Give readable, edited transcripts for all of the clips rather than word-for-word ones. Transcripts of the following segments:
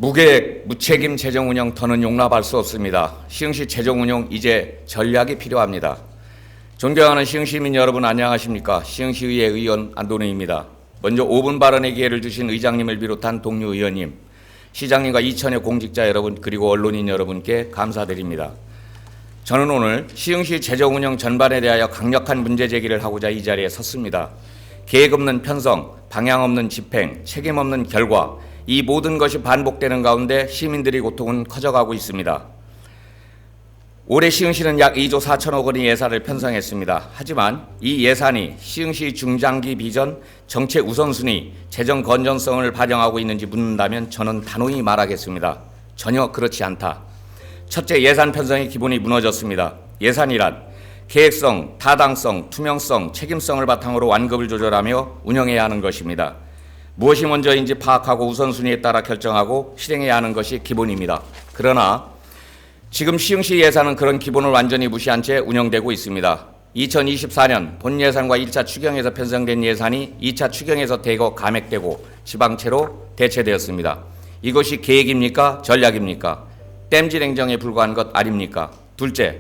무계획, 무책임 재정운영 더는 용납할 수 없습니다. 시흥시 재정운용 이제 전략이 필요합니다. 존경하는 시흥시민 여러분 안녕하십니까? 시흥시의회 의원 안도능입니다. 먼저 5분 발언의 기회를 주신 의장님을 비롯한 동료 의원님, 시장님과 이천의 공직자 여러분 그리고 언론인 여러분께 감사드립니다. 저는 오늘 시흥시 재정운영 전반에 대하여 강력한 문제 제기를 하고자 이 자리에 섰습니다. 계획 없는 편성, 방향 없는 집행, 책임 없는 결과, 이 모든 것이 반복되는 가운데 시민들의 고통은 커져가고 있습니다. 올해 시흥시는 약 2조 4천억 원의 예산을 편성했습니다. 하지만 이 예산이 시흥시 중장기 비전, 정책 우선순위, 재정 건전성을 반영하고 있는지 묻는다면 저는 단호히 말하겠습니다. 전혀 그렇지 않다. 첫째, 예산 편성의 기본이 무너졌습니다. 예산이란 계획성, 타당성, 투명성, 책임성을 바탕으로 완급을 조절하며 운영해야 하는 것입니다. 무엇이 먼저인지 파악하고 우선순위에 따라 결정하고 실행해야 하는 것이 기본입니다. 그러나 지금 시흥시 예산은 그런 기본을 완전히 무시한 채 운영되고 있습니다. 2024년 본 예산과 1차 추경에서 편성된 예산이 2차 추경에서 대거 감액되고 지방채로 대체되었습니다. 이것이 계획입니까? 전략입니까? 땜질 행정에 불과한 것 아닙니까? 둘째,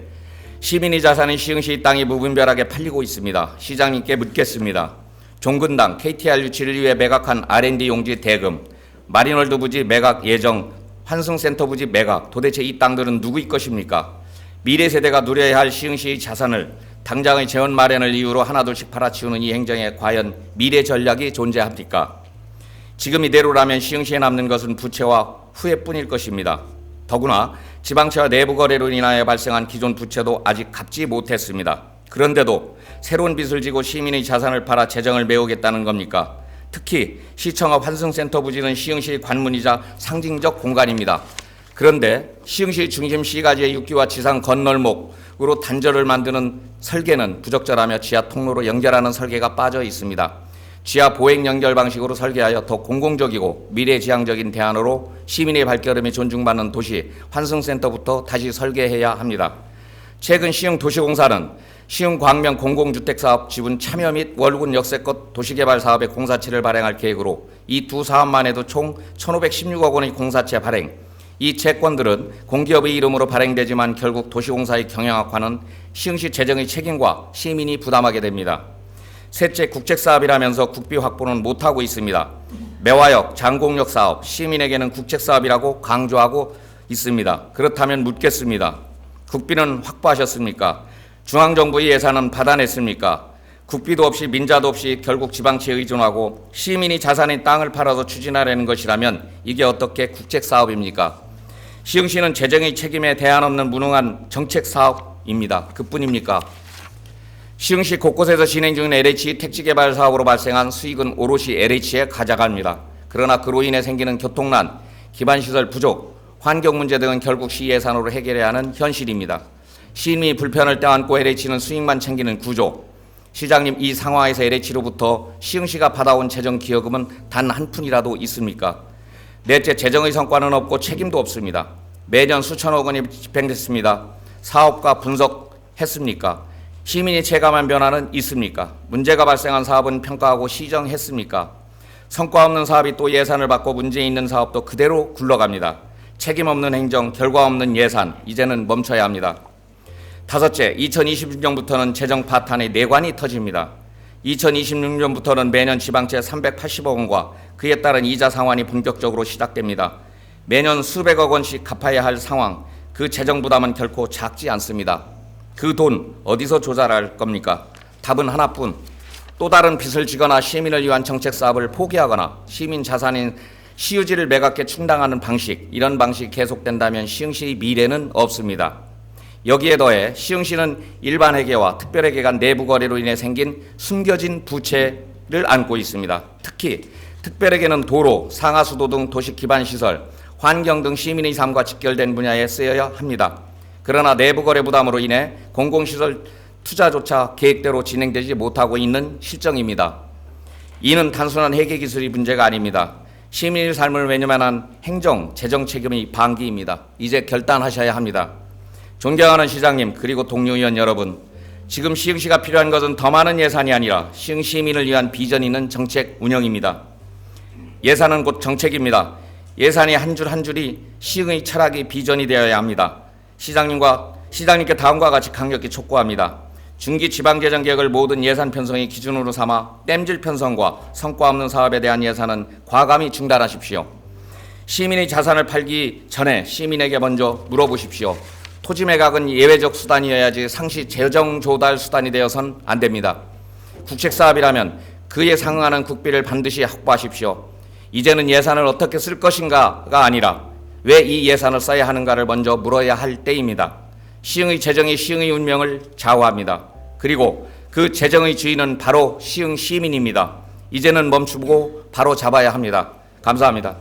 시민의 자산인 시흥시 땅이 무분별하게 팔리고 있습니다. 시장님께 묻겠습니다. 종근당 KTR 유치를 위해 매각한 R&D 용지 대금, 마린월드 부지 매각 예정, 환승센터 부지 매각, 도대체 이 땅들은 누구의 것입니까? 미래 세대가 누려야 할 시흥시의 자산을 당장의 재원 마련을 이유로 하나둘씩 팔아치우는 이 행정에 과연 미래 전략이 존재합니까? 지금 이대로라면 시흥시에 남는 것은 부채와 후회뿐일 것입니다. 더구나 지방채와 내부 거래로 인하여 발생한 기존 부채도 아직 갚지 못했습니다. 그런데도 새로운 빚을 지고 시민의 자산을 팔아 재정을 메우겠다는 겁니까? 특히 시청업 환승센터 부지는 시흥시의 관문이자 상징적 공간입니다. 그런데 시흥시 중심 시가지의 육기와 지상 건널목으로 단절을 만드는 설계는 부적절하며 지하 통로로 연결하는 설계가 빠져 있습니다. 지하 보행 연결 방식으로 설계하여 더 공공적이고 미래지향적인 대안으로 시민의 발걸음이 존중받는 도시 환승센터부터 다시 설계해야 합니다. 최근 시흥도시공사는 시흥광명 공공주택사업 지분 참여 및 월군 역세권 도시개발 사업의 공사채를 발행할 계획으로 이 두 사업만 해도 총 1,516억 원의 공사채 발행. 이 채권들은 공기업의 이름으로 발행되지만 결국 도시공사의 경영 악화는 시흥시 재정의 책임과 시민이 부담하게 됩니다. 셋째, 국책사업이라면서 국비 확보는 못하고 있습니다. 매화역, 장공역 사업, 시민에게는 국책사업이라고 강조하고 있습니다. 그렇다면 묻겠습니다. 국비는 확보하셨습니까? 중앙정부의 예산은 받아냈습니까? 국비도 없이 민자도 없이 결국 지방채에 의존하고 시민이 자산인 땅을 팔아서 추진하려는 것이라면 이게 어떻게 국책사업입니까? 시흥시는 재정의 책임에 대안 없는 무능한 정책사업입니다. 그뿐입니까? 시흥시 곳곳에서 진행 중인 LH 택지개발 사업으로 발생한 수익은 오롯이 LH에 가져갑니다. 그러나 그로 인해 생기는 교통난, 기반시설 부족, 환경 문제 등은 결국 시 예산으로 해결해야 하는 현실입니다. 시민이 불편을 떼안고 LH는 수익만 챙기는 구조. 시장님, 이 상황에서 LH로부터 시흥시가 받아온 재정 기여금은 단 한 푼이라도 있습니까? 넷째, 재정의 성과는 없고 책임도 없습니다. 매년 수천억 원이 집행됐습니다. 사업과 분석했습니까? 시민이 체감한 변화는 있습니까? 문제가 발생한 사업은 평가하고 시정했습니까? 성과 없는 사업이 또 예산을 받고 문제 있는 사업도 그대로 굴러갑니다. 책임 없는 행정, 결과 없는 예산, 이제는 멈춰야 합니다. 다섯째, 2026년부터는 재정 파탄의 내관이 터집니다. 2026년부터는 매년 지방채 380억 원과 그에 따른 이자 상환이 본격적으로 시작됩니다. 매년 수백억 원씩 갚아야 할 상황, 그 재정 부담은 결코 작지 않습니다. 그 돈 어디서 조달할 겁니까? 답은 하나뿐. 또 다른 빚을 지거나 시민을 위한 정책 사업을 포기하거나 시민 자산인 시유지를 매각해 충당하는 방식, 이런 방식이 계속된다면 시흥시의 미래는 없습니다. 여기에 더해 시흥시는 일반회계와 특별회계 간 내부 거래로 인해 생긴 숨겨진 부채를 안고 있습니다. 특히 특별회계는 도로, 상하수도 등 도시 기반시설, 환경 등 시민의 삶과 직결된 분야에 쓰여야 합니다. 그러나 내부 거래 부담으로 인해 공공시설 투자조차 계획대로 진행되지 못하고 있는 실정입니다. 이는 단순한 회계 기술의 문제가 아닙니다. 시민의 삶을 외면한 행정, 재정 책임의 방기입니다. 이제 결단하셔야 합니다. 존경하는 시장님 그리고 동료 의원 여러분, 지금 시흥시가 필요한 것은 더 많은 예산이 아니라 시흥 시민을 위한 비전 있는 정책 운영입니다. 예산은 곧 정책입니다. 예산이 한 줄 한 줄이 시흥의 철학이 비전이 되어야 합니다. 시장님께 다음과 같이 강력히 촉구합니다. 중기 지방재정 계획을 모든 예산 편성의 기준으로 삼아 땜질 편성과 성과 없는 사업에 대한 예산은 과감히 중단하십시오. 시민의 자산을 팔기 전에 시민에게 먼저 물어보십시오. 토지 매각은 예외적 수단이어야지 상시 재정 조달 수단이 되어선 안 됩니다. 국책사업이라면 그에 상응하는 국비를 반드시 확보하십시오. 이제는 예산을 어떻게 쓸 것인가가 아니라 왜 이 예산을 써야 하는가를 먼저 물어야 할 때입니다. 시흥의 재정이 시흥의 운명을 좌우합니다. 그리고 그 재정의 주인은 바로 시흥 시민입니다. 이제는 멈추고 바로 잡아야 합니다. 감사합니다.